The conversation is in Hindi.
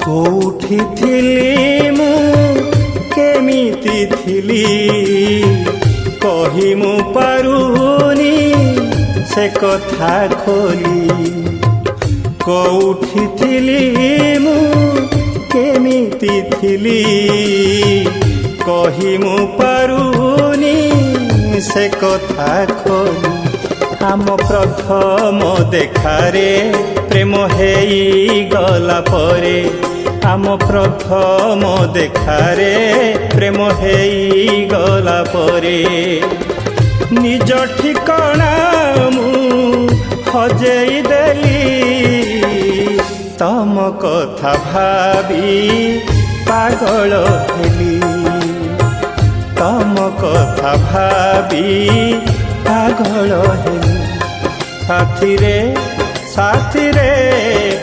कोठी थिली मु केमिति थिली कहि मु पारुनी से कथा खोली। कोठी थिली मु केमिति थिली कहि मु पारुनी से कथा खोली। आम प्रथम देखारे प्रेम हेई गला परे आम प्रथम देखारे प्रेम हेई गला परे निज ठिकाना मु हजेई देली तम कथा भाबी पागल हेली तम कथा भाबी पागल हेली। साथी रे